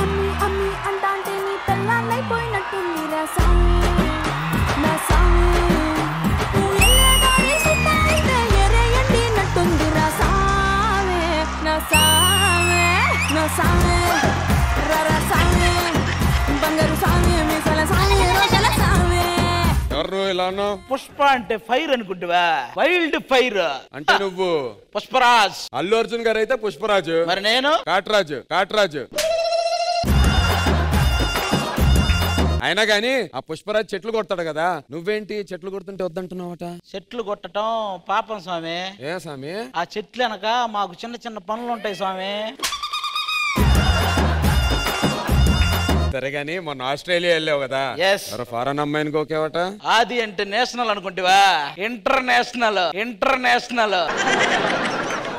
అమ్మి అమ్మి అంటాంటే నీ పెళ్ళాన్నైపోయినట్టుంది రా సామి నా సామి నువ్వు ఎల్లగానే సుత్తాయితే ఎరేయండి నట్టుంది రా సామి నా సామి నా సామి రా సామి బంగారు సామి మీసాల సామి రోజల సామి. ఎవరు ఇలా అన్నావు? పుష్ప అంటే ఫైర్ అనుకుంటువా? వైల్డ్ ఫైర్ అంటే నువ్వు పుష్పరాజ్. అల్లు అర్జున్ గారు అయితే పుష్పరాజు, మరి నేను కాట్రాజు. అయినా గాని ఆ పుష్పరాజ్ చెట్లు కొడతాడు కదా, నువ్వేంటి చెట్లు కొడుతుంటే వద్దంటున్నావట? చెట్లు కొట్టడం పాపం స్వామి. ఏ స్వామి? ఆ చెట్లు వెనక మాకు చిన్న చిన్న పనులు ఉంటాయి స్వామి. సరే గాని మొన్న ఆస్ట్రేలియా వెళ్ళావు కదా, ఫారెన్ అమ్మాయిని ఓకేవట? అది అంటే నేషనల్ అనుకుంటావా? ఇంటర్నేషనల్.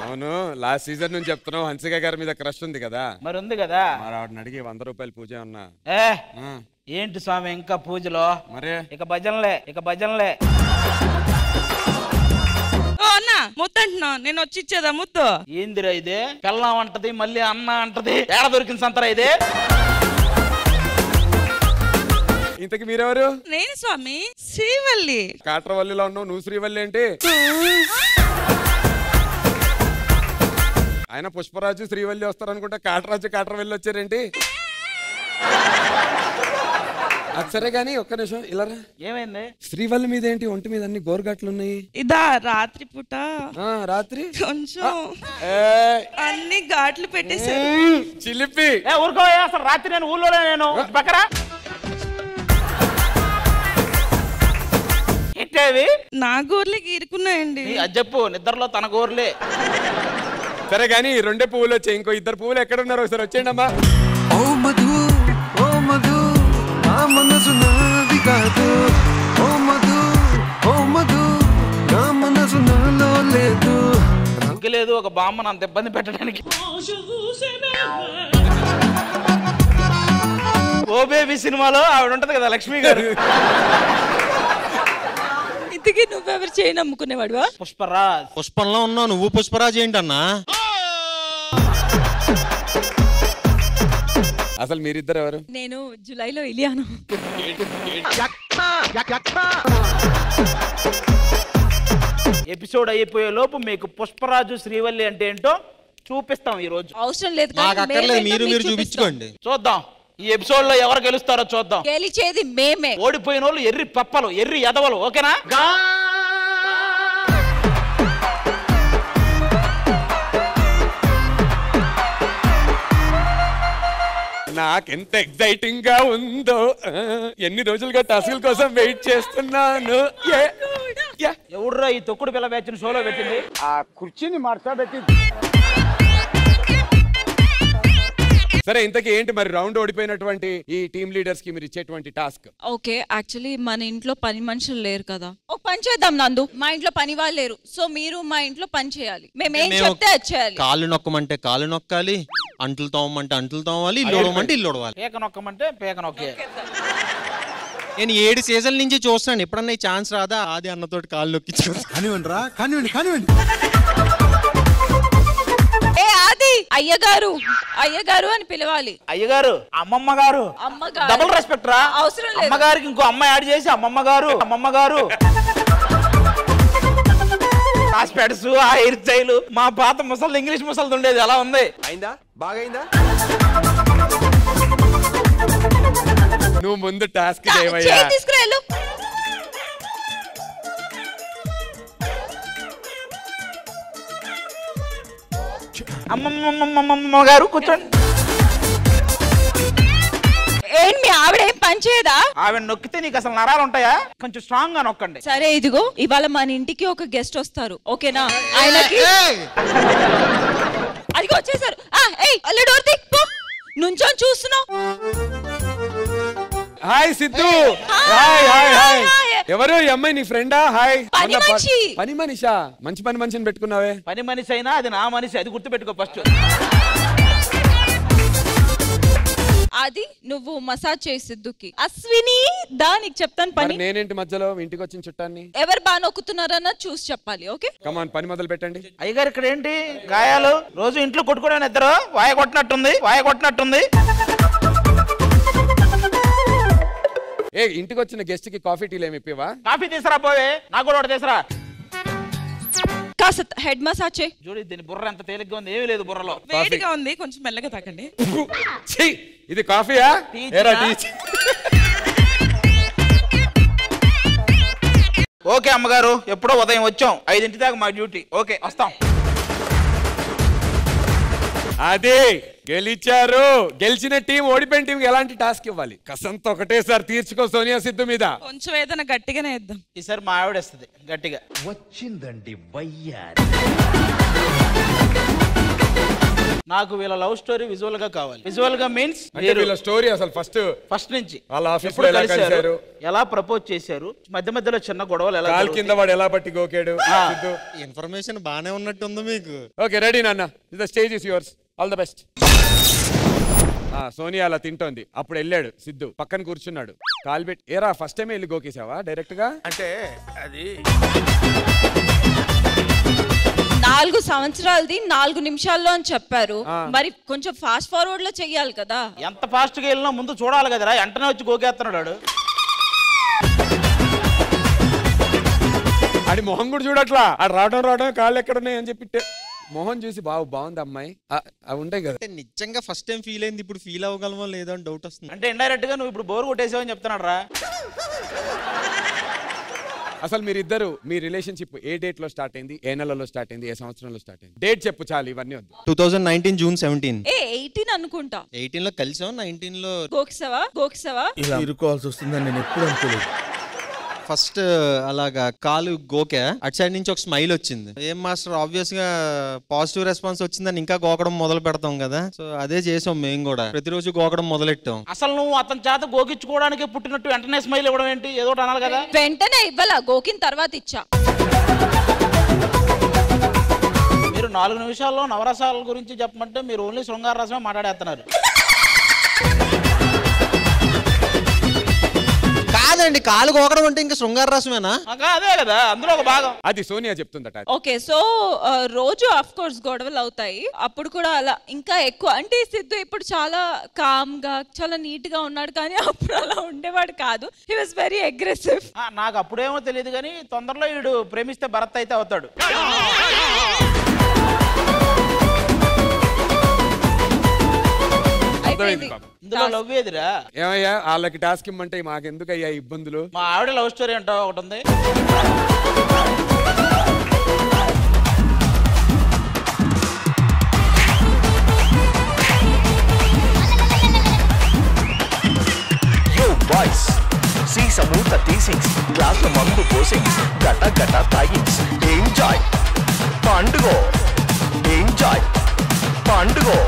అవును, లాస్ట్ సీజన్ నుంచి చెప్తున్నావు హన్సిక గారి మీద క్రష్ ఉంది కదా. మరి ఉంది కదా. మరి ఆవిడని అడిగి 100 రూపాయలు పూజ ఉన్నా. ఏంటి స్వామి ఇంకా పూజలో? మరి ఇక భజనలే. ముత్తంటున్నా నేను వచ్చి ఇచ్చేదా ముత్తు? ఏందిరా ఇది? పెళ్ళం అంటది మళ్ళీ అన్న అంటది. ఏడ దొరికింది సంతరా ఇది? ఇంతకి మీరెవరు? నేను స్వామి శ్రీవల్లి. కాట్రవల్లిలో ఉన్నావు, నువ్వు శ్రీవల్లి ఏంటి? ఆయన పుష్పరాజు శ్రీవల్లి వస్తారు అనుకుంటా, కాట్రవల్లి వచ్చారేంటి? సరే గాని ఒక్క నిమిషం ఇలా రా. ఏమైంది? శ్రీవల్లి మీద ఏంటి ఒంటి మీద అన్ని గోరుగట్లు ఉన్నాయి? ఇదా రాత్రి పూట రాత్రి కొంచెం అన్ని ఘాట్లు పెట్టేసారు. చిలిపి ఊరుకో. అసలు రాత్రి నేను ఊళ్ళోనే నేను బకరా ఎట్టేవి నా గోర్లకి ఇరుకున్నాయండి. అది చెప్పు. నిద్రలో తన గోర్లే. సరే గాని 2 పువ్వులు వచ్చాయి, ఇంకో 2 పువ్వులు ఎక్కడ ఉన్నారు ఒకసారి వచ్చేయండి అమ్మా. ఓ మధు నా మనసు నాది కాదు. ఓ మధు నా మనసు నాలో లేదు. లేదు ఒక బామ్మను అంత ఇబ్బంది పెట్టడానికి. ఓ బేబీ సినిమాలో ఆవిడ ఉంటది కదా లక్ష్మి గారు. ఇంతకీ నువ్వెవరు చేయి నమ్ముకునేవాడువా? పుష్పరాజ్. పుష్పంలో ఉన్నావు నువ్వు, పుష్పరాజ్ ఏంటన్నా? అసలు మీరిద్దరు ఎవరు? నేను జూలైలో ఇలియాను. ఎపిసోడ్ అయిపోయే లోపు మీకు పుష్పరాజు శ్రీవల్లి అంటే ఏంటో చూపిస్తాం ఈ రోజు. అవసరం లేదు, మీరు చూపించుకోండి. చూద్దాం ఈ ఎపిసోడ్ లో ఎవరు గెలుస్తారో చూద్దాం. గెలిచేది మేమే. ఓడిపోయిన వాళ్ళు ఎర్రి పప్పలు, ఎర్రి ఎదవలు. ఓకేనా? నాకెంత ఎక్సైటింగ్ గా ఉందో, ఎన్ని రోజులుగా టాస్కుల కోసం వెయిట్ చేస్తున్నాను. ఎవడ్రా ఈ తొక్కుడు పిల్ల బ్యాచ్ షోలో పెట్టింది? ఆ కుర్చీని మార్చబెట్టింది. సరే ఇంతకీ ఏంటి మరి రౌండ్ ఓడిపోయినటువంటి ఈ టీమ్ లీడర్స్ కి మీరు ఇచ్చేటువంటి టాస్క్? ఓకే, యాక్చువల్లీ మన ఇంట్లో పని మనుషులు లేరు కదా. ఒక పని చేద్దాం నందు. మా ఇంట్లో పని వాళ్ళు లేరు, సో మీరు మా ఇంట్లో పని చేయాలి. మేమేం చెప్తే అది చేయాలి. కాళ్ళు నొక్కమంటే కాళ్ళు నొక్కాలి, అంట్లు తోమమంటే అంట్లు తోమాలి, ఇల్లు ఉడవమంటే ఇల్లు ఉడవాలి. పేక నొక్కమంటే పేక నొక్కే. నేను 7 సీజన్ల నుంచి చూస్తున్నాను, ఎప్పుడన్నా ఈ ఛాన్స్ రాదా ఆది అన్నతోటి కాళ్ళు నొక్కించు. కానివ్వండి. ఏ ఆది, అయ్యగారు అని పిలవాలి. అయ్యగారు, అమ్మమ్మ గారు. డబుల్ రెస్పెక్ట్ రా. అవసరం లేదు. అమ్మగారికి ఇంకో అమ్మాయి యాడ్ చేసి అమ్మమ్మ గారు. ఆ స్పెడ్స్, ఆ హెయిర్ స్టైల్ మా పాత ముసలి ఇంగ్లీష్ ముసలిది ఉండేది అలా ఉంది. అయిందా? బాగైందా? నువ్వు ముందు టాస్క్ చేయవయ్యా. తీసుకురాలు. అమ్మమ్మ గారు కూర్చోండి. ఏంటి మీ ఆవిడ ఏం పని చేయదా? ఆవిడ నొక్కితే నీకు అసలు నరాలు ఉంటాయా? కొంచెం స్ట్రాంగ్ గా నొక్కండి. సరే ఇదిగో, ఇవాళ మన ఇంటికి ఒక గెస్ట్ వస్తారు, ఓకేనా? ఆయనకి అదిగో వచ్చేసారు. నుంచొని చూస్తున్నావు. హాయ్ సిద్ధు. హాయ్. ఎవరు ఈ అమ్మాయి? నీ ఫ్రెండా? హాయ్. పని మనిషా? మంచి పని మనిషిని పెట్టుకున్నావే. పని మనిషి అయినా అది నా మనిషి, అది గుర్తు పెట్టుకో ఫస్ట్. అది నువ్వు మసాజ్ చేయి సిద్ధుకి. అశ్విని దానికి చెప్తాను పని. నేనేంటి మధ్యలో ఇంటికి వచ్చిన చుట్టాన్ని? ఎవరు బాగా నొక్కుతున్నారన్న చూసి చెప్పాలి. ఓకే కమాన్, పని మొదలు పెట్టండి. అయ్యగారు ఇక్కడ ఏంటి గాయాలు? రోజు ఇంట్లో కొట్టుకోవడానికి ఇద్దరు వాయ కొట్టినట్టుంది. ఏ ఇంటికి వచ్చిన గెస్ట్ కి కాఫీ టీలు ఏమి ఇప్పివా? కాఫీ తీసురా పోవే, నాకు కూడా ఒకటి తీసురా. కాస్త హెడ్ మసాజ్ చేయి. చూడు దీని బుర్ర ఎంత తేలిగ్గా ఉంది, ఏమీ లేదు బుర్రలో. వేడిగా ఉంది, కొంచెం మెల్లగా తాకండి. ఇది కాఫీయా? ఓకే అమ్మగారు, ఎప్పుడో ఉదయం వచ్చాం, 5 దాకా మా డ్యూటీ. ఓకే వస్తాం. అదే గెలిచారు. గెలిచిన టీం ఓడిపోయిన టీం ఎలాంటి టాస్క్ ఇవ్వాలి? కసంత ఒకటేసారి తీర్చుకో సోనియా సిద్ధు మీద. కొంచెం ఏదైనా గట్టిగానే ఇద్దాం. ఈసారి మా ఆవిడ వస్తుంది గట్టిగా. వచ్చిందండి వయ్యారి. నాకు వీళ్ళ లవ్ స్టోరీ విజువల్ గా కావాలి. విజువల్ గా మీన్స్ వీళ్ళ స్టోరీ అసలు ఫస్ట్ నుంచి వాళ్ళ ఆఫీస్ లో ఎలా కలిశారు, ఎలా ప్రపోజ్ చేశారు, మధ్య మధ్యలో చిన్న గొడవలు ఎలా, కాల్ కింద వాడు ఎలా పట్టి గోకాడు. ఇన్ఫర్మేషన్ బానే ఉన్నట్టుంది మీకు. ఓకే రెడీ నాన్న, the stage is yours, all the best. Sonia అలా తింటోంది, అప్పుడు వెళ్ళాడు సిద్ధు, పక్కన కూర్చున్నాడు, కాల్ పెట్టి ఏరా ఫస్ట్ టైం వెళ్ళి గోకేసావా డైరెక్ట్ గా? అంటే అది 4 సంవత్సరాలది 4 నిమిషాల్లో అని చెప్పారు. మరి కొంచెం ఫాస్ట్ ఫార్వర్డ్ లో చెయ్యాలి కదా. ఎంత ఫాస్ట్ గా వెళ్ళినా ముందు చూడాలి కదరా, వెంటనే వచ్చి గోకేస్తున్నాడు. ఆడి మొహం కూడా చూడట్లా, ఆడు రావడం కాళ్ళు ఎక్కడున్నాయి అని చెప్పి మొహం చూసి బాగుంది అమ్మాయి అవి ఉంటాయి కదా. నిజంగా ఫస్ట్ టైం ఫీల్ అయింది, ఇప్పుడు ఫీల్ అవ్వగలమో లేదో అని డౌట్ వస్తుంది. అంటే ఇండైరెక్ట్ గా నువ్వు ఇప్పుడు బోర్ కొట్టేసావని చెప్తున్నాడు రా. అసలు మీరిద్దరు మీ రిలేషన్షిప్ ఏ డేట్ లో స్టార్ట్ అయింది, ఏ నెలలో స్టార్ట్ అయింది, ఏ సంవత్సరంలో స్టార్ట్ అయింది? డేట్ చెప్పు చాలు, ఇవన్నీ వద్దు. 2019 జూన్ 17. 18 అనుకుంటా. 18 లో కలిసాం, 19 లో గోకిసావా. ఇలా ఇరుకోవాల్సి వస్తుందని నేను ఎప్పుడు అనుకోలేదు. ఫస్ట్ అలాగా కాలు గోకే, అటు సైడ్ నుంచి ఒక స్మైల్ వచ్చింది. ఏం మాస్టర్, ఆబ్వియస్ గా పాజిటివ్ రెస్పాన్స్ వచ్చిందని ఇంకా గోకడం మొదలు పెడతాం కదా, సో అదే చేసాం మేము కూడా, ప్రతిరోజు గోకడం మొదలెట్టాం. అసలు నువ్వు అతని చేత గోకించుకోవడానికి పుట్టినట్టు వెంటనే స్మైల్ ఇవ్వడం ఏంటి? ఏదో అనాలి కదా. వెంటనే ఇవ్వాలా, గోకిన తర్వాత ఇచ్చా. మీరు 4 నిమిషాల్లో నవరసాల గురించి చెప్పమంటే మీరు ఓన్లీ శృంగార రసమే మాట్లాడేస్తున్నారు. కాదండి, కాలు గోకడం అంటే ఇంకా శృంగార రసమేనా? అదే కదా, అందులో ఒక భాగం. అది సోనియా చెప్తుందట. ఓకే, సో రోజు ఆఫ్ కోర్స్ గొడవలు అవుతాయి, అప్పుడు కూడా అలా ఇంకా ఎక్కువ. అంటే సిద్ధు ఇప్పుడు చాలా కామ్ గా చాలా నీట్ గా ఉన్నాడు, కానీ అప్పుడు అలా ఉండేవాడు కాదు. He was very aggressive. నాకు అప్పుడేమో తెలియదు, కానీ తొందరలో వీడు ప్రేమిస్తే భరత్ అయితే అవుతాడు. ఇందులో లవ్ ఏదిరా? ఏమయ్యా వాళ్ళకి టాస్క్ ఇమ్మంటే మాకెందుకు అయ్యా ఇబ్బందులు? మా ఆవిడ లవ్ స్టోరీ అంటో ఒకటి ఉంది. బాయ్స్ సీస మూత తీసింగ్స్, గ్లాస్ మందు పోసింగ్స్, గట గట తాగింగ్స్, ఎంజాయ్ పండుగో, ఎంజాయ్ పండుగో.